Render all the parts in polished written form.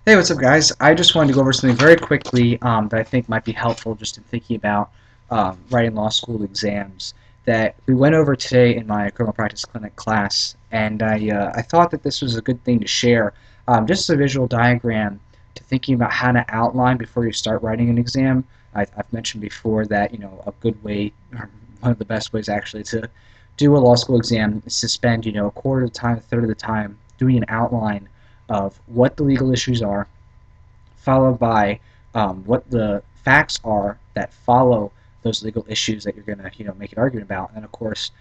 Hey, what's up, guys? I just wanted to go over something very quickly that I think might be helpful just in thinking about writing law school exams that we went over today in my criminal practice clinic class, and I thought that this was a good thing to share. Just a visual diagram to thinking about how to outline before you start writing an exam. I've mentioned before that a good way, or one of the best ways actually, to do a law school exam is to spend a quarter of the time, a third of the time doing an outline of what the legal issues are, followed by what the facts are that follow those legal issues that you're going to make an argument about, and then of course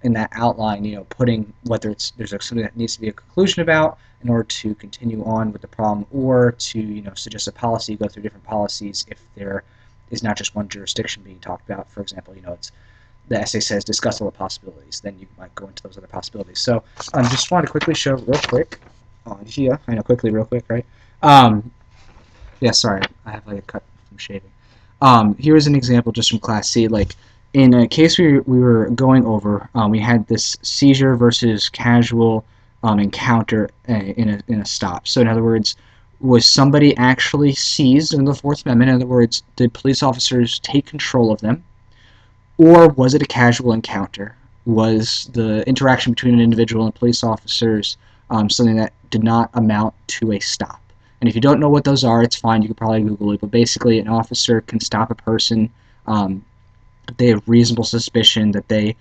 in that outline putting whether there's something that needs to be a conclusion about in order to continue on with the problem, or to suggest a policy, go through different policies if there is not just one jurisdiction being talked about. For example, it's the essay says discuss all the possibilities, then you might go into those other possibilities. So just want to quickly show real quick on here. I know, quickly, real quick, right? Yeah, sorry, I have like a cut from shaving. Here's an example just from Class C. Like in a case we were going over, we had this seizure versus casual encounter in a stop. So in other words, was somebody actually seized in the Fourth Amendment? In other words, did police officers take control of them, or was it a casual encounter? Was the interaction between an individual and police officers something that did not amount to a stop? And if you don't know what those are, it's fine. You could probably Google it. But basically, an officer can stop a person if they have reasonable suspicion that they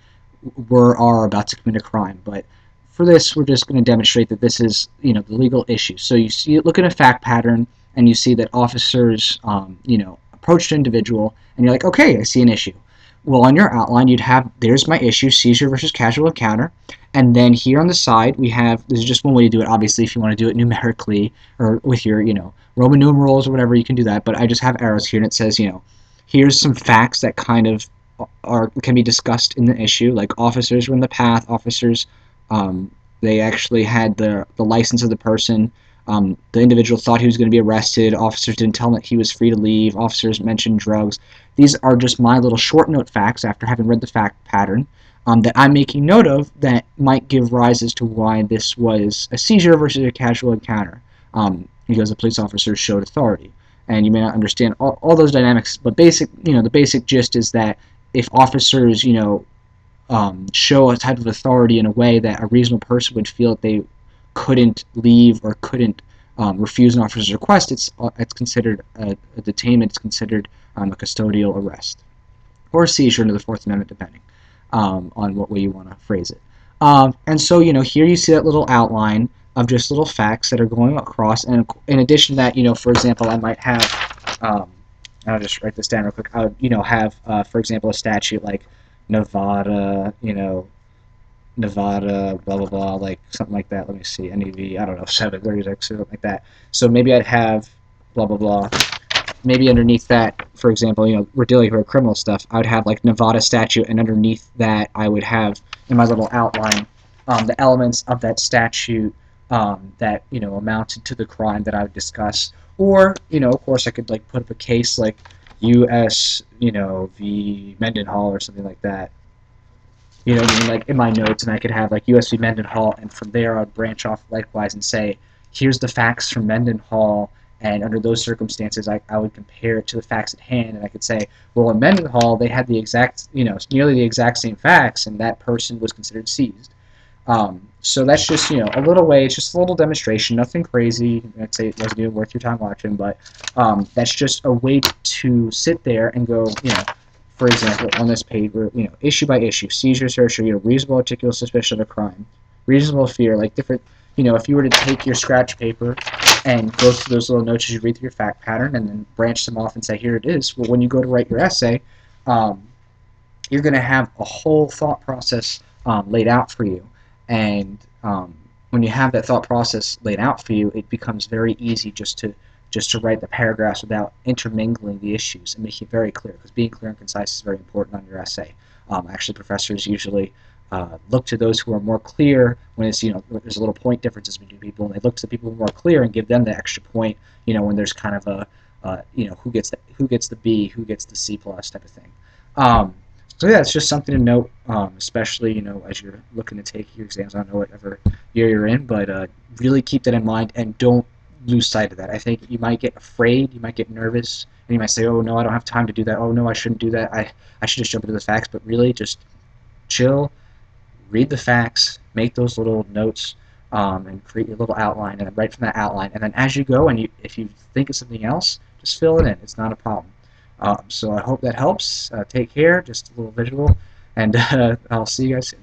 are about to commit a crime. But for this, we're just going to demonstrate that this is, the legal issue. So you see, look at a fact pattern, and you see that officers, approached an individual, and you're like, okay, I see an issue. Well, on your outline, you'd have, there's my issue, seizure versus casual encounter. And then here on the side, we have, this is just one way to do it. Obviously, if you want to do it numerically or with your, Roman numerals or whatever, you can do that. But I just have arrows here, and it says, here's some facts that kind of can be discussed in the issue. Like officers were in the path. Officers, they actually had the license of the person. The individual thought he was going to be arrested. Officers didn't tell him that he was free to leave. Officers mentioned drugs. These are just my little short note facts after having read the fact pattern that I'm making note of that might give rise as to why this was a seizure versus a casual encounter, because the police officers showed authority. And you may not understand all those dynamics, but the basic gist is that if officers, show a type of authority in a way that a reasonable person would feel that they couldn't leave or couldn't refuse an officer's request, it's considered a detainment. It's considered a custodial arrest or a seizure under the Fourth Amendment, depending on what way you want to phrase it. And so, here you see that little outline of just little facts that are going across. And in addition to that, for example, I might have, I'll just write this down real quick. I would, have, for example, a statute like Nevada, Nevada, blah blah blah, like something like that. Let me see, NEV, I don't know, 736 or something like that. So maybe I'd have blah blah blah. Maybe underneath that, for example, we're dealing with criminal stuff. I would have like Nevada statute, and underneath that, I would have in my little outline the elements of that statute that amounted to the crime that I would discuss. Or of course, I could like put up a case like U.S. v. Mendenhall or something like that. Like in my notes, and I could have like U.S. v. Mendenhall, and from there I'd branch off likewise and say, here's the facts from Mendenhall, and under those circumstances, I would compare it to the facts at hand, and I could say, well, in Mendenhall, they had the exact, nearly the exact same facts, and that person was considered seized. So that's just, a little way, it's just a little demonstration, nothing crazy. I'd say it wasn't even worth your time watching, but that's just a way to sit there and go, for example, on this page, where, issue by issue, seizure, search, or, reasonable articulable suspicion of a crime, reasonable fear, like different, if you were to take your scratch paper and go through those little notes as you read through your fact pattern and then branch them off and say, here it is, well, when you go to write your essay, you're going to have a whole thought process laid out for you. And when you have that thought process laid out for you, it becomes very easy just to write the paragraphs without intermingling the issues and making it very clear, because being clear and concise is very important on your essay. Actually, professors usually look to those who are more clear when it's, there's a little point differences between people, and they look to the people who are more clear and give them the extra point, when there's kind of a, who gets the B, who gets the C plus type of thing. So yeah, it's just something to note, especially, as you're looking to take your exams. I don't know whatever year you're in, but really keep that in mind, and don't lose sight of that. I think you might get afraid, you might get nervous, and you might say, "Oh no, I don't have time to do that. Oh no, I shouldn't do that. I should just jump into the facts." But really, just chill, read the facts, make those little notes, and create your little outline, and then write from that outline. And then as you go, and if you think of something else, just fill it in. It's not a problem. So I hope that helps. Take care. Just a little visual, and I'll see you guys soon.